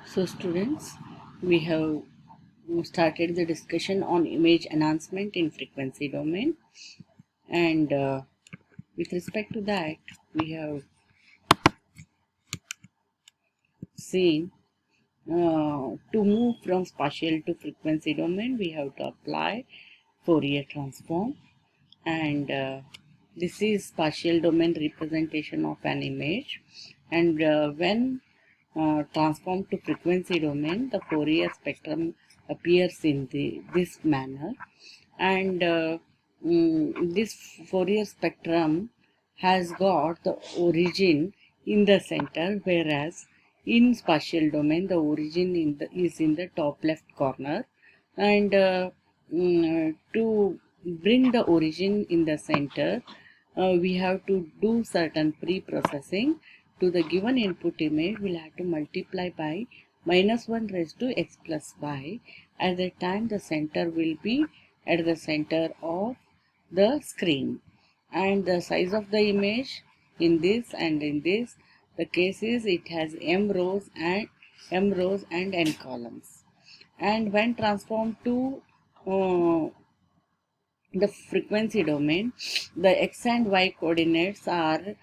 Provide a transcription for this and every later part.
So students, we have started the discussion on image enhancement in frequency domain, and with respect to that we have seen to move from spatial to frequency domain we have to apply Fourier transform, and this is spatial domain representation of an image, and when transformed to frequency domain, the Fourier spectrum appears in this manner, and this Fourier spectrum has got the origin in the center, whereas in spatial domain the origin is in the top left corner, and to bring the origin in the center, we have to do certain pre-processing. To the given input image, we'll have to multiply by -1 raised to x plus y. At that time, the center will be at the center of the screen, and the size of the image in this and in this, the case is it has m rows and n columns. And when transformed to the frequency domain, the x and y coordinates are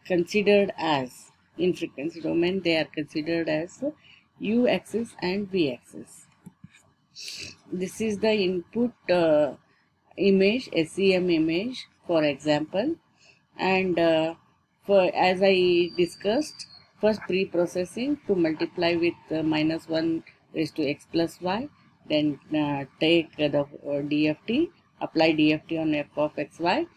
considered as, in frequency domain they are considered as u axis and v axis. This is the input image, SEM image for example, and for as I discussed, first pre-processing to multiply with -1 raised to x plus y, then take the DFT, apply DFT on f of xy,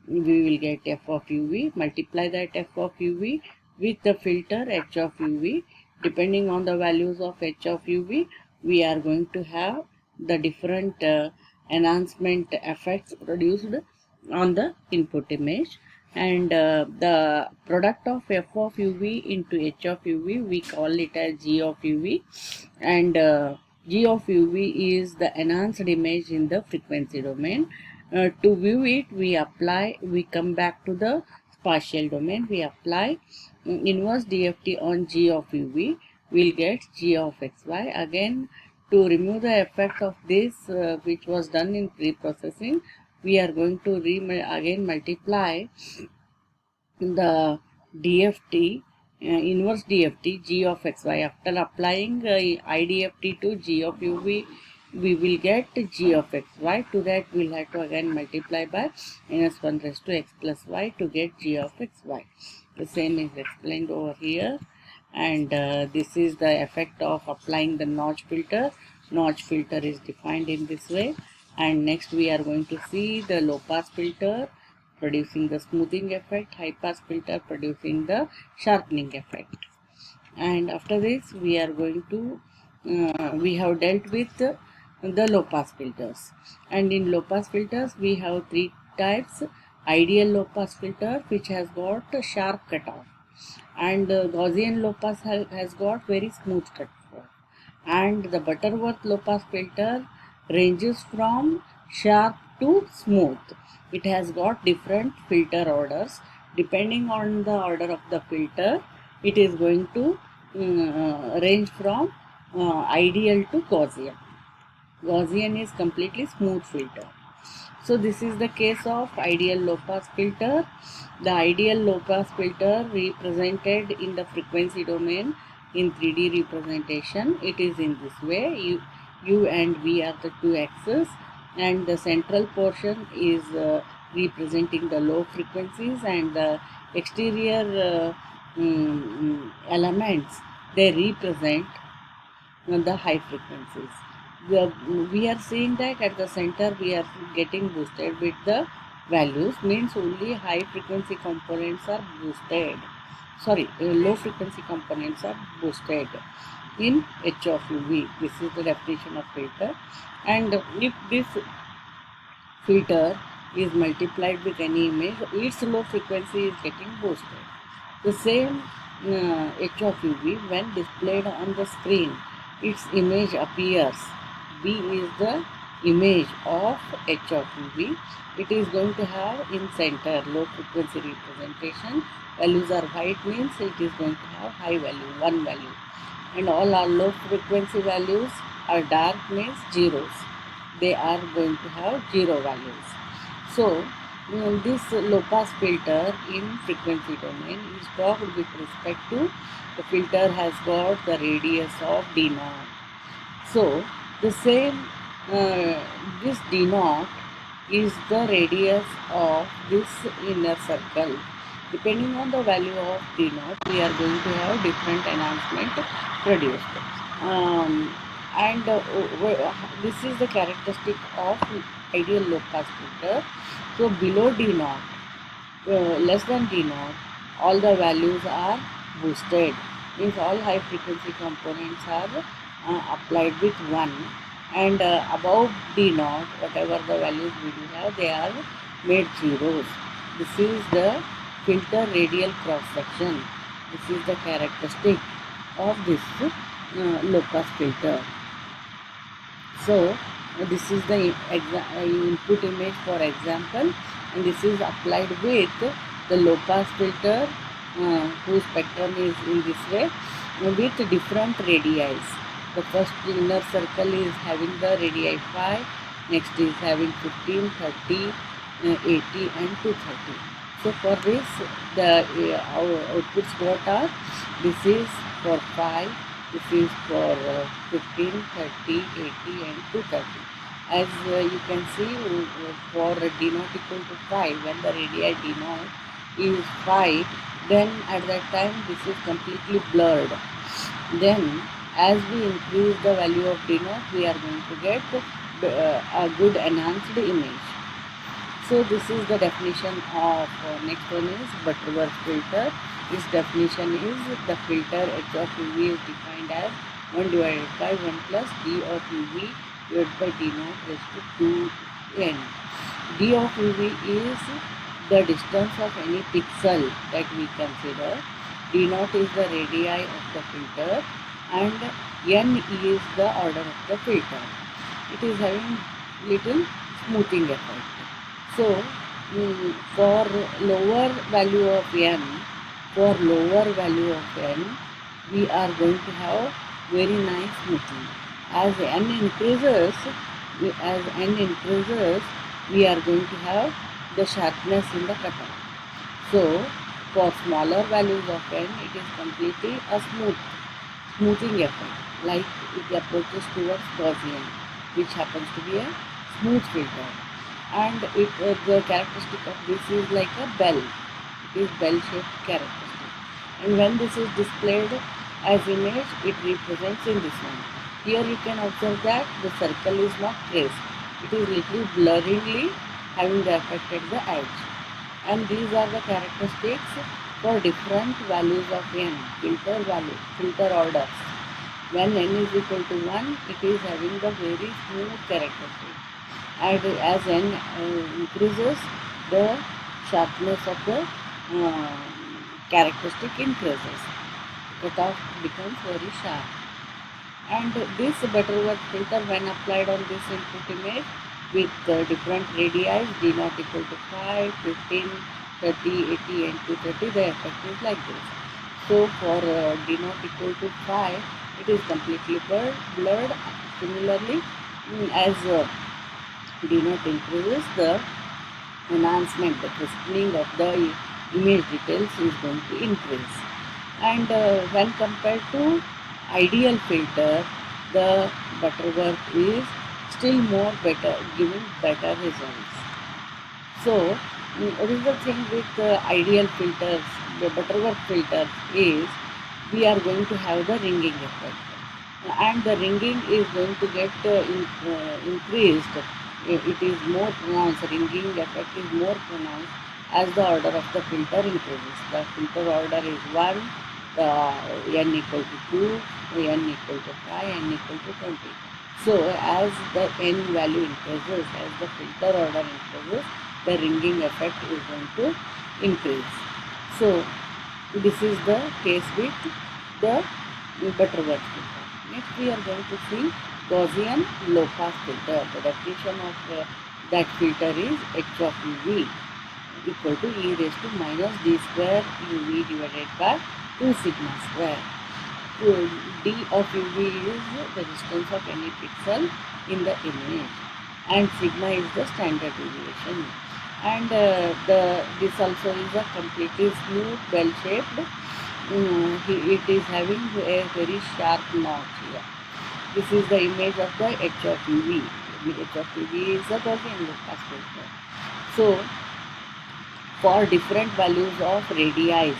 we will get f of uv, multiply that f of uv with the filter h of uv. Depending on the values of h of uv, we are going to have the different enhancement effects produced on the input image, and the product of f of uv into h of uv, we call it as g of uv, and g of uv is the enhanced image in the frequency domain. To view it, we come back to the spatial domain, we apply inverse DFT on g of uv, we'll get g of xy. Again, to remove the effect of this which was done in pre-processing, we are going to again multiply the DFT, inverse DFT g of xy. After applying IDFT to g of uv, we will get g of xy. To that we'll have to again multiply by -1 raised to x plus y to get g of xy. The same is explained over here, and this is the effect of applying the notch filter. Notch filter is defined in this way, and next we are going to see the low pass filter producing the smoothing effect, high pass filter producing the sharpening effect. And after this we are going to we have dealt with the low pass filters, and in low pass filters we have three types: ideal low pass filter, which has got a sharp cutoff, and Gaussian low pass has got very smooth cutoff, and the Butterworth low pass filter ranges from sharp to smooth. It has got different filter orders. Depending on the order of the filter, it is going to range from ideal to Gaussian. Gaussian is completely smooth filter. So this is the case of ideal low pass filter. The ideal low pass filter represented in the frequency domain in 3D representation. It is in this way. U and V are the two axes, and the central portion is representing the low frequencies, and the exterior elements, they represent the high frequencies. We are seeing that at the center we are getting boosted with the values, means only high frequency components are boosted, low frequency components are boosted in h of uv. This is the definition of filter, and if this filter is multiplied with any image, its low frequency is getting boosted. The same h of uv, when displayed on the screen, its image appears. V is the image of h of uv. It is going to have in center low frequency representation, values are white means it is going to have high value, 1 value. And all our low frequency values are dark means zeros. They are going to have 0 values. So this low pass filter in frequency domain is talked with respect to the filter has got the radius of d naught. So the same this d naught is the radius of this inner circle. Depending on the value of d naught, we are going to have different enhancement produced. This is the characteristic of ideal low pass filter. So below d naught, less than d naught, all the values are boosted. Means all high frequency components are applied with 1, and above d naught, whatever the values we do have, they are made zeros. This is the filter radial cross section. This is the characteristic of this low pass filter. So this is the input image for example, and this is applied with the low pass filter whose spectrum is in this way with different radii. The first inner circle is having the radii 5, next is having 15, 30, 80 and 230. So for this the outputs what are, this is for 5, this is for 15, 30, 80 and 230. As you can see, for d naught equal to 5, when the radii d naught is 5, then at that time this is completely blurred. Then as we increase the value of d naught, we are going to get a good enhanced image. So this is the definition of next one is Butterworth filter. This definition is the filter h of uv is defined as 1 divided by 1 plus d of uv divided by d naught raised to 2n. d of uv is the distance of any pixel that we consider. d naught is the radii of the filter, and n is the order of the filter. It is having little smoothing effect. So for lower value of n, we are going to have very nice smoothing. As n increases, we are going to have the sharpness in the cutoff. So for smaller values of n, it is completely a smoothing effect, like it approaches towards Gaussian, which happens to be a smooth filter. And the characteristic of this is like a bell. It is bell-shaped characteristic. And when this is displayed as image, it represents in this one. Here you can observe that the circle is not traced. It is little blurringly having the effect at the edge. And these are the characteristics for different values of n, filter orders. When n is equal to 1, it is having the very smooth characteristic. And as n increases, the sharpness of the characteristic increases. Cutoff becomes very sharp. And this Butterworth filter, when applied on this input image with different radii, d naught equal to 5, 15, 30, 80 and 230, the effect is like this. So for d naught equal to 5, it is completely blurred. Similarly, as d naught increases, the enhancement, the crispening of the image details is going to increase. And when compared to ideal filter, the Butterworth is still more better, giving better results. So what is the thing with ideal filters, the Butterworth filters, is we are going to have the ringing effect, and the ringing is going to get increased. It is more pronounced, ringing effect is more pronounced as the order of the filter increases. The filter order is 1, n equal to 2, n equal to 5, n equal to 20. So as the n value increases, as the filter order increases, the ringing effect is going to increase. So this is the case with the Butterworth filter. Next we are going to see Gaussian low-pass filter. The definition of that filter is h of uv. equal to e raised to minus d square uv divided by 2 sigma square. So d of uv is the distance of any pixel in the image, and sigma is the standard deviation. And this also is a completely smooth, bell shaped. It is having a very sharp notch here. This is the image of the h of uv. H of uv is a Gaussian Lowpass filter. So for different values of radii,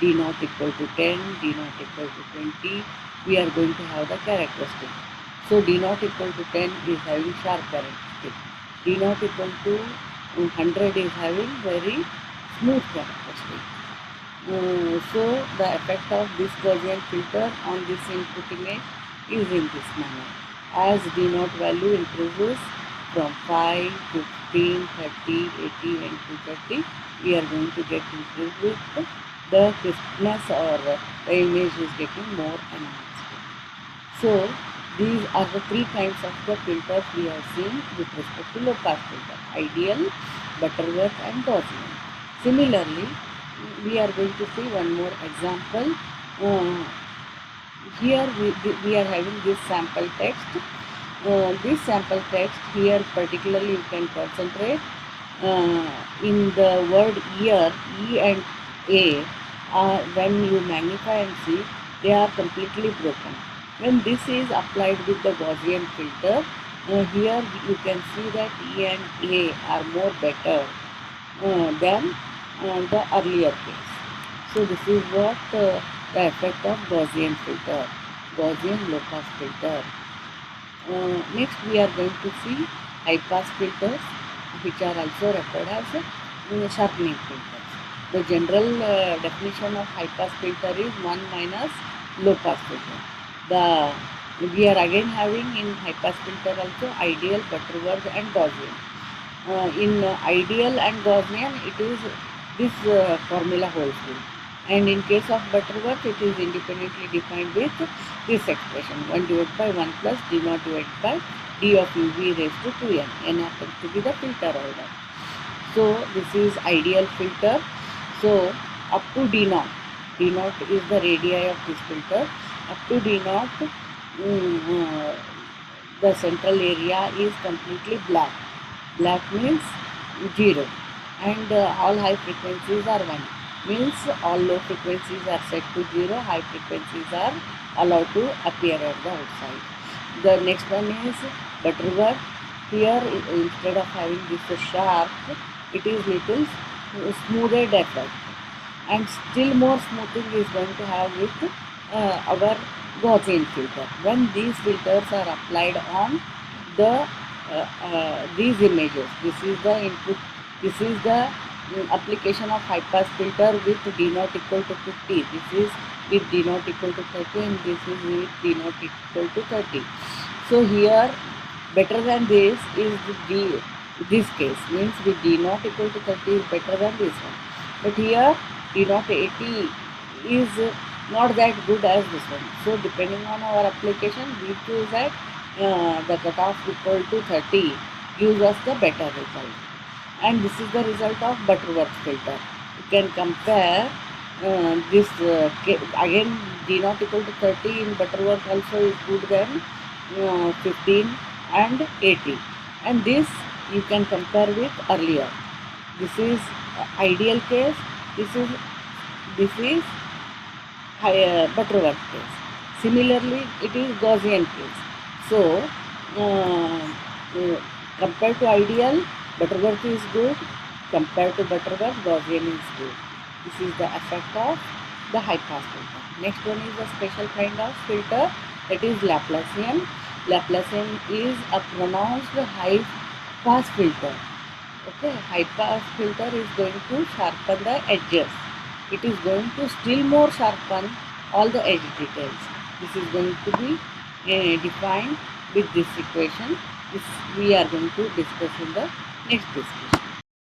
d naught equal to 10, d naught equal to 20, we are going to have the characteristic. So d naught equal to 10 is having sharp characteristic. D naught equal to 100 is having very smooth characteristic. So the effect of this Gaussian filter on this input image is in this manner. As d naught value increases from 5, 15, 30, 80 and 230, we are going to get increased with the crispness, or the image is getting more enhanced. So these are the three kinds of the filters we have seen with respect to low pass filter: ideal, Butterworth and Gaussian. Similarly, we are going to see one more example. Here we are having this sample text. This sample text here particularly you can concentrate in the word year. E and A are, when you magnify and see, they are completely broken. When this is applied with the Gaussian filter, here you can see that E and A are more better than the earlier case. So this is what the effect of Gaussian filter, Gaussian low-pass filter. Next we are going to see high-pass filters, which are also referred as sharpening filters. The general definition of high-pass filter is 1 minus low-pass filter. We are again having in high-pass filter also ideal, Butterworth and Gaussian. In ideal and Gaussian, it is this formula holds good. And in case of Butterworth, it is independently defined with this expression: 1 divided by 1 plus d naught divided by d of uv raised to 2n. N happens to be the filter order. So this is ideal filter. So up to d naught is the radii of this filter. Up to d naught, the central area is completely black. Black means 0, and all high frequencies are 1. Means all low frequencies are set to 0, high frequencies are allowed to appear at the outside. The next one is Butterworth. Here instead of having this sharp, it is little smoothed effect, and still more smoothing is going to have with our Gaussian filter. When these filters are applied on the these images, this is the input, this is the application of high pass filter with d naught equal to 50. This is with d naught equal to 30, and this is with d naught equal to 30. So here better than this is this case, means with d naught equal to 30 is better than this one. But here d naught 80 is not that good as this one. So depending on our application, we choose that the cutoff equal to 30 gives us the better result. And this is the result of Butterworth filter. You can compare this again d naught equal to 30 in Butterworth also is good than 15 and 80. And this you can compare with earlier. This is ideal case. This is Butterworth case. Similarly, it is Gaussian case. So compared to ideal, Butterworth is good. Compared to Butterworth, Gaussian is good. This is the effect of the high pass filter. Next one is a special kind of filter, that is Laplacian. Laplacian is a pronounced high pass filter. Okay, high pass filter is going to sharpen the edges. It is going to still more sharpen all the edge details. This is going to be defined with this equation. This we are going to discuss in the next discussion.